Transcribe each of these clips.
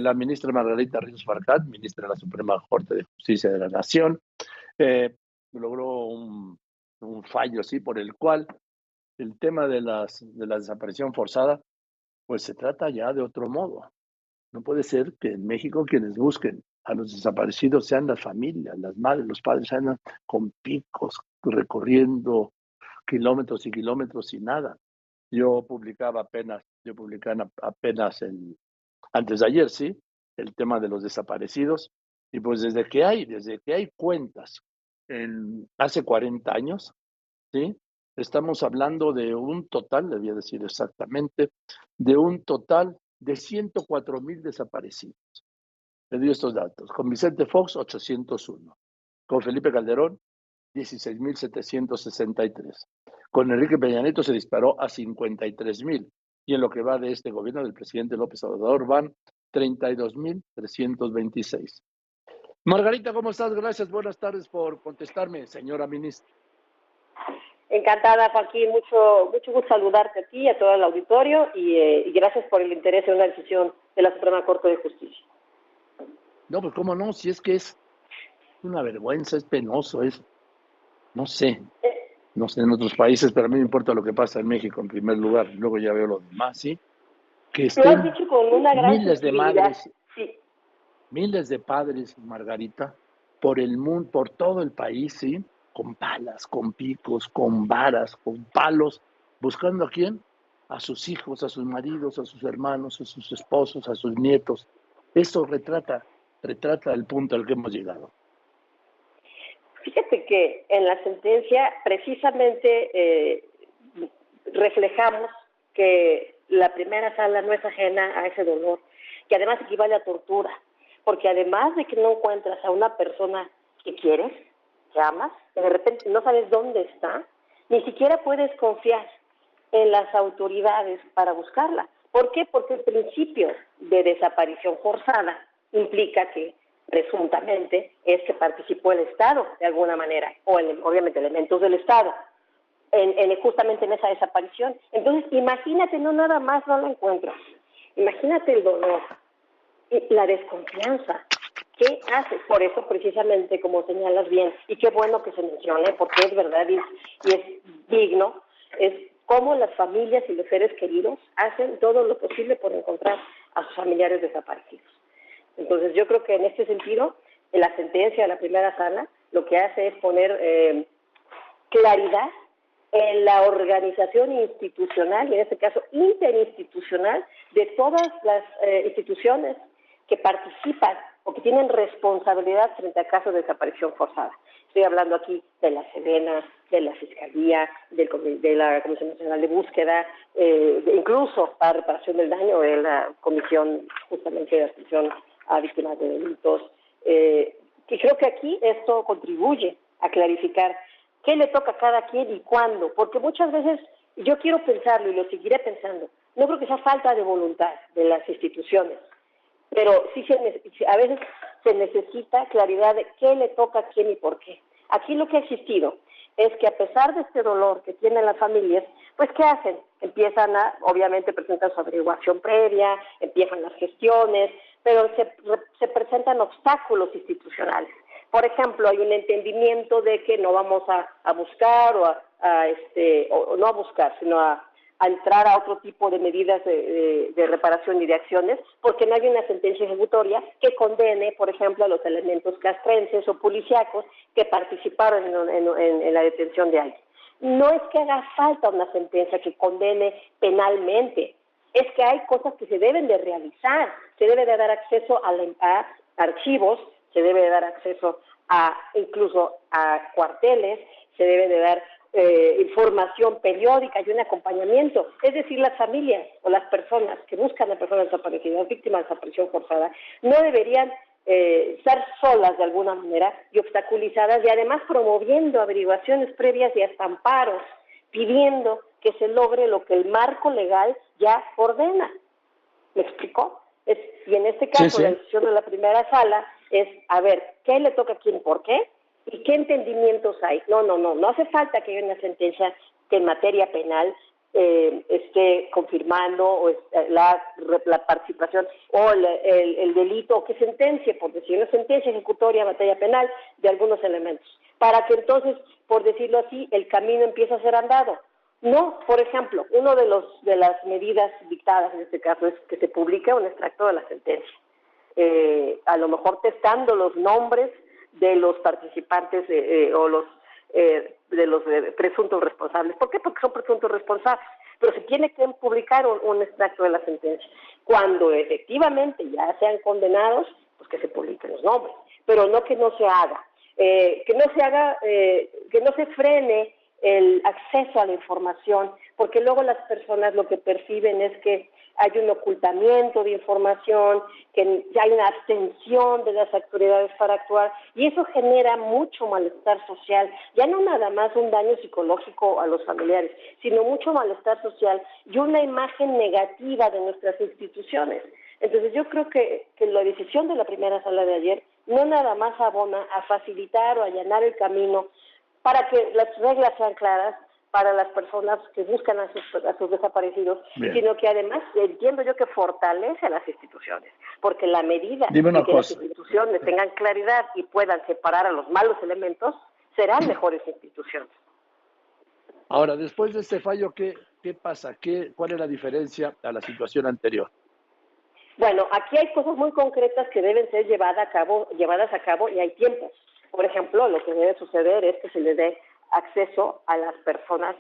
la ministra Margarita Ríos Farjat, ministra de la Suprema Corte de Justicia de la Nación, logró un fallo así por el cual el tema de la desaparición forzada, pues se trata ya de otro modo. No puede ser que en México quienes busquen a los desaparecidos sean las familias, las madres, los padres andan con picos, recorriendo kilómetros y kilómetros y nada. Yo publicaba apenas antes de ayer, sí, el tema de los desaparecidos. Y pues desde que hay cuentas hace 40 años, ¿sí? Estamos hablando de un total, le voy a decir exactamente, de un total de 104,000 desaparecidos. Le doy estos datos. Con Vicente Fox, 801. Con Felipe Calderón, 16,763. Con Enrique Peña Nieto se disparó a 53,000. Y en lo que va de este gobierno del presidente López Obrador van 32,326. Margarita, ¿cómo estás? Gracias, buenas tardes por contestarme, señora ministra. Encantada, Joaquín, mucho gusto saludarte a ti, a todo el auditorio y gracias por el interés en una decisión de la Suprema Corte de Justicia. No, pues cómo no, si es que es una vergüenza, es penoso, no sé en otros países, pero a mí me importa lo que pasa en México en primer lugar, luego ya veo lo demás, ¿sí? Que lo has estén dicho con una gran miles de madres, sí, miles de padres, Margarita, por el mundo, por todo el país, ¿sí? Con palas, con picos, con varas, con palos, buscando ¿a quién? A sus hijos, a sus maridos, a sus hermanos, a sus esposos, a sus nietos. Eso retrata el punto al que hemos llegado. Fíjate que en la sentencia precisamente reflejamos que la primera sala no es ajena a ese dolor, que además equivale a tortura, porque además de que no encuentras a una persona que quieres, que amas, que de repente no sabes dónde está, ni siquiera puedes confiar en las autoridades para buscarla. ¿Por qué? Porque el principio de desaparición forzada implica que presuntamente es que participó el Estado de alguna manera, o obviamente elementos del Estado, justamente en esa desaparición. Entonces, imagínate, no nada más no lo encuentras, imagínate el dolor, la desconfianza. ¿Qué haces? Por eso, precisamente, como señalas bien, y qué bueno que se mencione, porque es verdad y es digno, es cómo las familias y los seres queridos hacen todo lo posible por encontrar a sus familiares desaparecidos. Entonces, yo creo que en este sentido, en la sentencia de la primera sala, lo que hace es poner claridad en la organización institucional, y en este caso interinstitucional, de todas las instituciones que participan o que tienen responsabilidad frente a casos de desaparición forzada. Estoy hablando aquí de la Sedena, de la Fiscalía, de la Comisión Nacional de Búsqueda, incluso para reparación del daño de la Comisión justamente de Atención a Víctimas de Delitos. Y creo que aquí esto contribuye a clarificar qué le toca a cada quien y cuándo, porque muchas veces yo quiero pensarlo y lo seguiré pensando, no creo que sea falta de voluntad de las instituciones, pero sí a veces se necesita claridad de qué le toca a quién y por qué. Aquí lo que ha existido es que a pesar de este dolor que tienen las familias, pues ¿qué hacen? Empiezan obviamente presentan su averiguación previa, empiezan las gestiones, pero se presentan obstáculos institucionales. Por ejemplo, hay un entendimiento de que no vamos a buscar o no a buscar, sino a entrar a otro tipo de medidas de reparación y de acciones, porque no hay una sentencia ejecutoria que condene, por ejemplo, a los elementos castrenses o policíacos que participaron en la detención de alguien. No es que haga falta una sentencia que condene penalmente, es que hay cosas que se deben de realizar, se debe de dar acceso a archivos, se debe de dar acceso incluso a cuarteles, se debe de dar información periódica y un acompañamiento. Es decir, las familias o las personas que buscan a personas desaparecidas, víctimas de desaparición forzada, no deberían estar solas de alguna manera y obstaculizadas, y además promoviendo averiguaciones previas y hasta amparos, pidiendo que se logre lo que el marco legal ya ordena. ¿Me explicó? Y en este caso, sí. La decisión de la primera sala es, a ver, ¿qué le toca a quién, por qué? ¿Y qué entendimientos hay? No hace falta que haya una sentencia que en materia penal esté confirmando o la participación o el delito, o que sentencie, por decir una sentencia ejecutoria en materia penal de algunos elementos, para que entonces, por decirlo así, el camino empiece a ser andado. No, por ejemplo, uno de las medidas dictadas en este caso es que se publique un extracto de la sentencia, a lo mejor testando los nombres de los participantes o los de los presuntos responsables. ¿Por qué? Porque son presuntos responsables. Pero se tiene que publicar un extracto de la sentencia. Cuando efectivamente ya sean condenados, pues que se publiquen los nombres. Pero no que no se haga. Que no se frene el acceso a la información, porque luego las personas lo que perciben es que hay un ocultamiento de información, que ya hay una abstención de las autoridades para actuar, y eso genera mucho malestar social, ya no nada más un daño psicológico a los familiares, sino mucho malestar social y una imagen negativa de nuestras instituciones. Entonces yo creo que la decisión de la primera sala de ayer no nada más abona a facilitar o allanar el camino para que las reglas sean claras para las personas que buscan a sus desaparecidos, Bien. Sino que además entiendo yo que fortalece a las instituciones, porque la medida de que las instituciones tengan claridad y puedan separar a los malos elementos, serán mejores instituciones. Ahora, después de este fallo, ¿qué pasa? ¿Cuál es la diferencia a la situación anterior? Bueno, aquí hay cosas muy concretas que deben ser llevadas a cabo y hay tiempos. Por ejemplo, lo que debe suceder es que se le dé acceso a las personas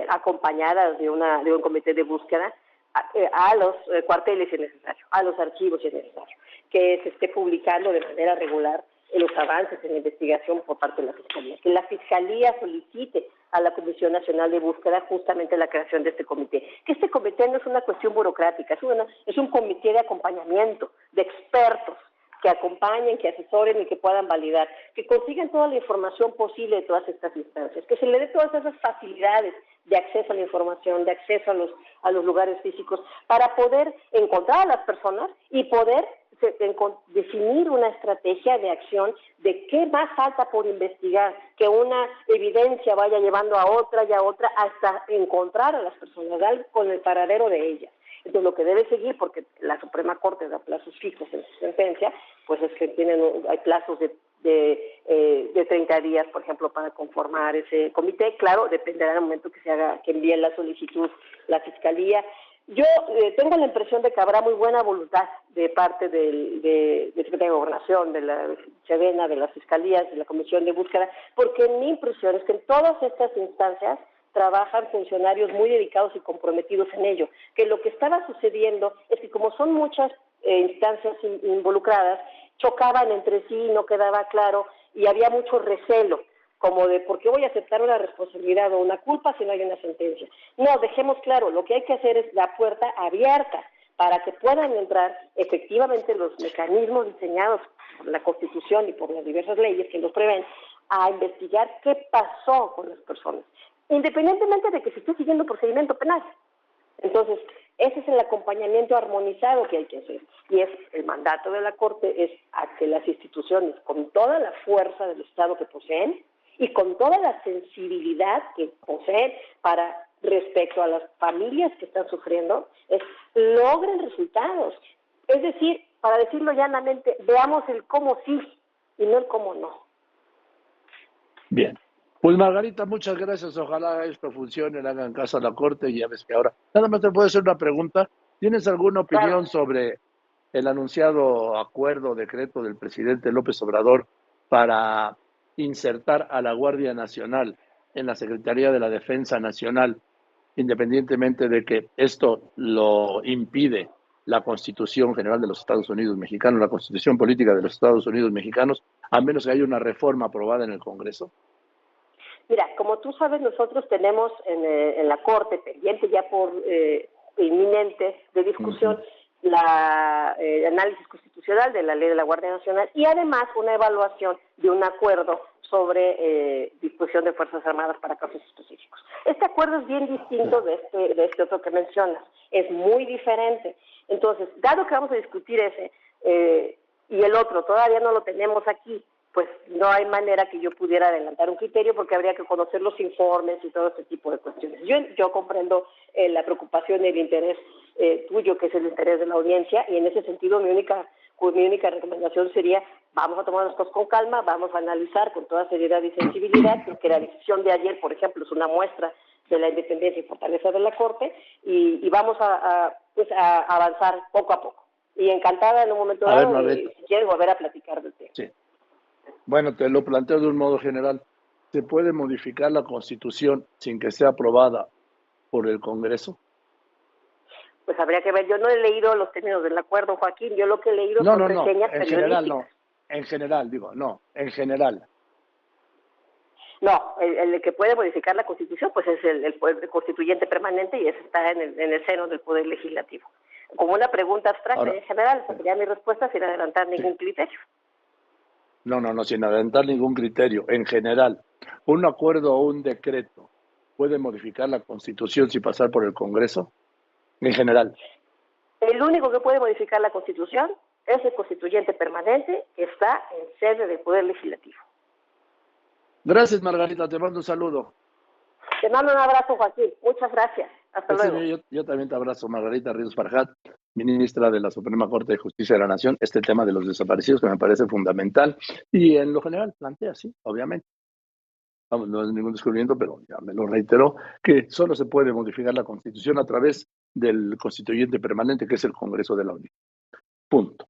acompañadas de un comité de búsqueda a los cuarteles si es necesario, a los archivos si es necesario, que se esté publicando de manera regular los avances en la investigación por parte de la Fiscalía, que la Fiscalía solicite a la Comisión Nacional de Búsqueda justamente la creación de este comité, que este comité no es una cuestión burocrática, es un comité de acompañamiento, de expertos, que acompañen, que asesoren y que puedan validar, que consigan toda la información posible de todas estas instancias, que se le dé todas esas facilidades de acceso a la información, de acceso a los lugares físicos, para poder encontrar a las personas y poder definir una estrategia de acción de qué más falta por investigar, que una evidencia vaya llevando a otra y a otra hasta encontrar a las personas, dar con el paradero de ellas. Entonces, lo que debe seguir, porque la Suprema Corte da plazos fijos en su sentencia, pues es que hay plazos de 30 días, por ejemplo, para conformar ese comité. Claro, dependerá del momento que envíe la solicitud la Fiscalía. Yo tengo la impresión de que habrá muy buena voluntad de parte del Secretario de Gobernación, de la Sedena, de las Fiscalías, de la Comisión de Búsqueda, porque mi impresión es que en todas estas instancias trabajan funcionarios muy dedicados y comprometidos en ello, que lo que estaba sucediendo es que como son muchas instancias involucradas, chocaban entre sí, no quedaba claro y había mucho recelo, como de ¿por qué voy a aceptar una responsabilidad o una culpa si no hay una sentencia? No, dejemos claro, lo que hay que hacer es la puerta abierta para que puedan entrar efectivamente los mecanismos diseñados por la Constitución y por las diversas leyes que los prevén a investigar qué pasó con las personas, independientemente de que se esté siguiendo procedimiento penal. Entonces, ese es el acompañamiento armonizado que hay que hacer. Y es el mandato de la Corte, es a que las instituciones, con toda la fuerza del Estado que poseen y con toda la sensibilidad que poseen para respecto a las familias que están sufriendo, logren resultados. Es decir, para decirlo llanamente, veamos el cómo sí y no el cómo no. Bien. Pues Margarita, muchas gracias. Ojalá esto funcione, le hagan caso a la Corte y ya ves que ahora... Nada más te puedo hacer una pregunta. ¿Tienes alguna opinión sobre el anunciado acuerdo o decreto del presidente López Obrador para insertar a la Guardia Nacional en la Secretaría de la Defensa Nacional, independientemente de que esto lo impide la Constitución General de los Estados Unidos Mexicanos, la Constitución Política de los Estados Unidos Mexicanos, a menos que haya una reforma aprobada en el Congreso? Mira, como tú sabes, nosotros tenemos en la Corte, pendiente ya por inminente de discusión, el análisis constitucional de la Ley de la Guardia Nacional y además una evaluación de un acuerdo sobre disposición de Fuerzas Armadas para casos específicos. Este acuerdo es bien distinto de este otro que mencionas, es muy diferente. Entonces, dado que vamos a discutir ese y el otro, todavía no lo tenemos aquí, pues no hay manera que yo pudiera adelantar un criterio porque habría que conocer los informes y todo ese tipo de cuestiones. Yo comprendo la preocupación y el interés tuyo, que es el interés de la audiencia, y en ese sentido mi única recomendación sería: vamos a tomar las cosas con calma, vamos a analizar con toda seriedad y sensibilidad, porque la decisión de ayer, por ejemplo, es una muestra de la independencia y fortaleza de la Corte, y vamos a avanzar poco a poco. Y encantada en un momento dado, si quieres, volver a platicar del tema. Sí. Bueno, te lo planteo de un modo general. ¿Se puede modificar la Constitución sin que sea aprobada por el Congreso? Pues habría que ver. Yo no he leído los términos del acuerdo, Joaquín. Yo lo que he leído son reseñas periodísticas. General no. En general, en general. No, el que puede modificar la Constitución pues es el poder constituyente permanente, y eso está en el seno del Poder Legislativo. Como una pregunta abstracta. Ahora, y en general, sería mi respuesta sin adelantar ningún criterio. No, sin adelantar ningún criterio. En general, ¿un acuerdo o un decreto puede modificar la Constitución sin pasar por el Congreso? En general. El único que puede modificar la Constitución es el constituyente permanente, que está en sede del Poder Legislativo. Gracias, Margarita. Te mando un saludo. Te mando un abrazo, Joaquín. Muchas gracias. Hasta luego. Yo también te abrazo, Margarita Ríos Farjat, ministra de la Suprema Corte de Justicia de la Nación. Este tema de los desaparecidos, que me parece fundamental, y en lo general plantea, sí, obviamente. Vamos, no es ningún descubrimiento, pero ya me lo reiteró, que solo se puede modificar la Constitución a través del constituyente permanente, que es el Congreso de la Unión. Punto.